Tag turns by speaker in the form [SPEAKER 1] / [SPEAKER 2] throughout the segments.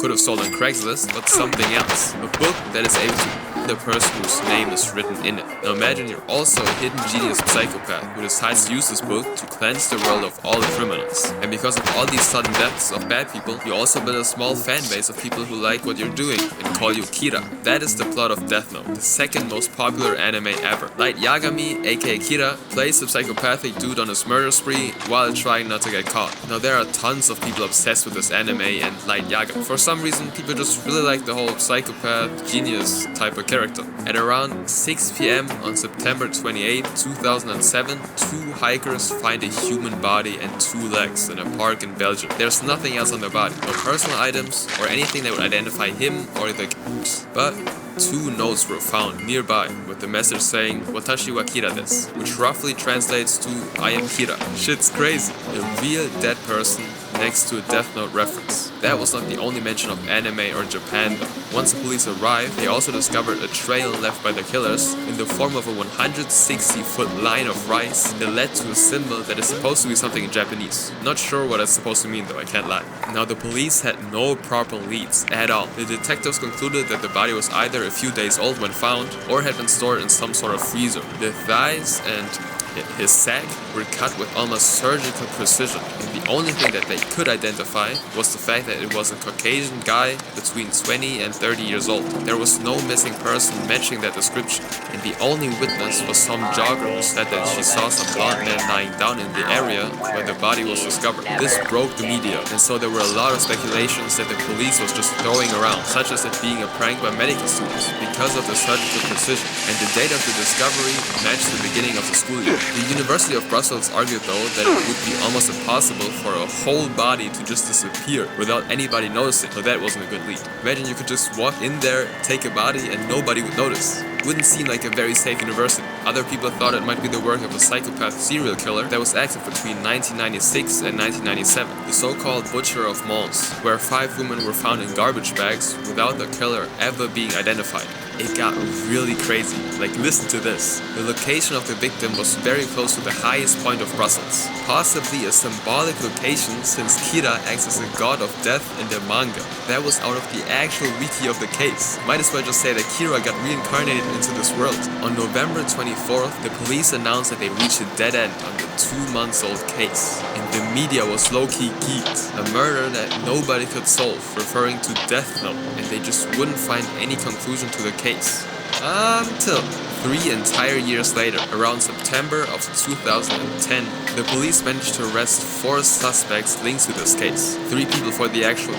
[SPEAKER 1] could have sold on Craigslist, but something else. A book that is able to the person whose name is written in it. Now imagine you're also a hidden genius psychopath who decides to use this book to cleanse the world of all the criminals. And because of all these sudden deaths of bad people, you also build a small fan base of people who like what you're doing and call you Kira. That is the plot of Death Note, the second most popular anime ever. Light Yagami, aka Kira, plays the psychopathic dude on his murder spree while trying not to get caught. Now there are tons of people obsessed with this anime and Light Yagami. For some reason, people just really like the whole psychopath, genius type of character. At around 6 p.m. on September 28, 2007, two hikers find a human body and two legs in a park in Belgium. There's nothing else on the body, no personal items or anything that would identify him or the but two notes were found nearby with the message saying "Watashi wa Kira desu," which roughly translates to "I am Kira." Shit's crazy. A real dead person next to a Death Note reference. That was not the only mention of anime or Japan though. Once the police arrived, they also discovered a trail left by the killers in the form of a 160-foot line of rice that led to a symbol that is supposed to be something in Japanese. Not sure what it's supposed to mean though, I can't lie. Now the police had no proper leads at all. The detectives concluded that the body was either a few days old when found or had been stored in some sort of freezer. The thighs and his sack were cut with almost surgical precision, and the only thing that they could identify was the fact that it was a Caucasian guy between 20 and 30 years old. There was no missing person matching that description, and the only witness was some jogger who said that she saw some blonde man lying down in the area where the body was discovered. This broke the media, and so there were a lot of speculations that the police was just throwing around, such as it being a prank by medical students because of the surgical precision, and the date of the discovery matched the beginning of the school year. The University of Brussels argued though that it would be almost impossible for a whole body to just disappear without anybody noticing, so that wasn't a good lead. Imagine you could just walk in there, take a body, and nobody would notice. Wouldn't seem like a very safe university. Other people thought it might be the work of a psychopath serial killer that was active between 1996 and 1997, the so-called Butcher of Mons, where 5 women were found in garbage bags without the killer ever being identified. It got really crazy. Like, listen to this. The location of the victim was very close to the highest point of Brussels. Possibly a symbolic location since Kira acts as a god of death in the manga. That was out of the actual wiki of the case. Might as well just say that Kira got reincarnated into this world. On November 24th, the police announced that they reached a dead end on the 2-month-old case. And the media was low-key geeked. A murder that nobody could solve, referring to Death Note, and they just wouldn't find any conclusion to the case. Until 3 entire years later, around September of 2010, the police managed to arrest 4 suspects linked to this case. 3 people for the actual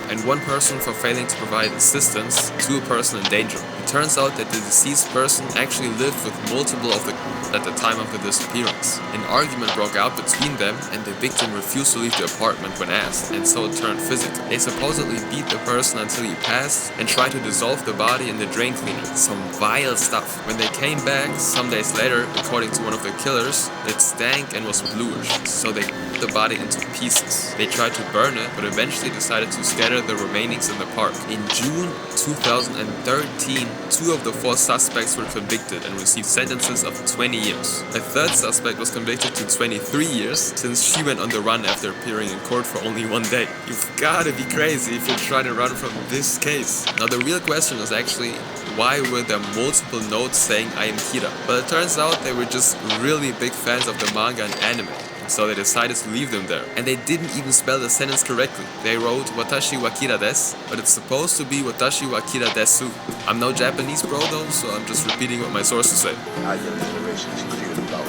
[SPEAKER 1] and 1 person for failing to provide assistance to a person in danger. It turns out that the deceased person actually lived with multiple of the at the time of the disappearance. An argument broke out between them and the victim refused to leave the apartment when asked, and so it turned physical. They supposedly beat the person until he passed and tried to dissolve the body in the drain cleaner. Some vile stuff. When they came back some days later, according to one of the killers, it stank and was bluish, so they cut the body into pieces. They tried to burn it, but eventually decided to scatter the remainings in the park. In June 2013, 2 of the 4 suspects were convicted and received sentences of 20 years. A 3rd suspect was convicted to 23 years since she went on the run after appearing in court for only 1 day. You've gotta be crazy if you're trying to run from this case. Now the real question is actually, why were there multiple notes saying I am Kira? Well, it turns out they were just really big fans of the manga and anime, so they decided to leave them there. And they didn't even spell the sentence correctly. They wrote Watashi wa Kira desu, but it's supposed to be Watashi wa Kira desu. I'm no Japanese bro though, so I'm just repeating what my sources say.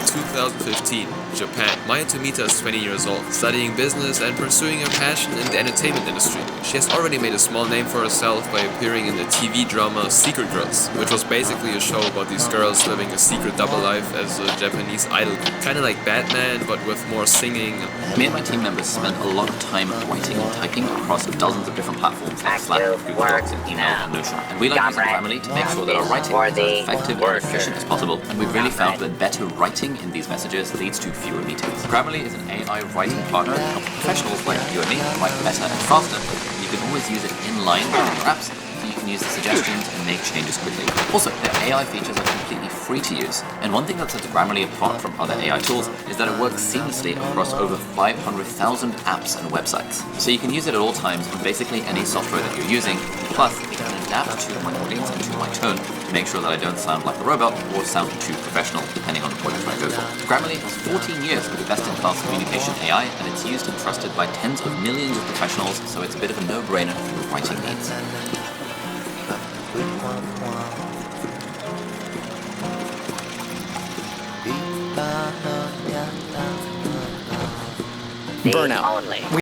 [SPEAKER 1] 2015, Japan. Maya Tomita is 20 years old, studying business and pursuing a passion in the entertainment industry. She has already made a small name for herself by appearing in the TV drama Secret Girls, which was basically a show about these girls living a secret double life as a Japanese idol group. Kinda like Batman, but with more singing.
[SPEAKER 2] Me and my team members spent a lot of time writing and typing across dozens of different platforms like Slack, Google Docs, and email, and Notion. And we like using Grammarly to make sure that our writing is as effective and efficient as possible. And we've really found that better writing in these messages leads to fewer meetings. Grammarly is an AI writing partner that helps professionals like you and me write better and faster. You can always use it in line within your apps, you can use the suggestions and make changes quickly. Also, the AI features are completely free to use. And one thing that sets Grammarly apart from other AI tools is that it works seamlessly across over 500,000 apps and websites. So you can use it at all times on basically any software that you're using. Plus, it can adapt to my audience and to my tone to make sure that I don't sound like a robot or sound too professional, depending on what I'm trying to go for. Grammarly has 14 years with the best-in-class communication AI, and it's used and trusted by tens of millions of professionals, so it's a bit of a no-brainer for writing needs.
[SPEAKER 3] Burnout.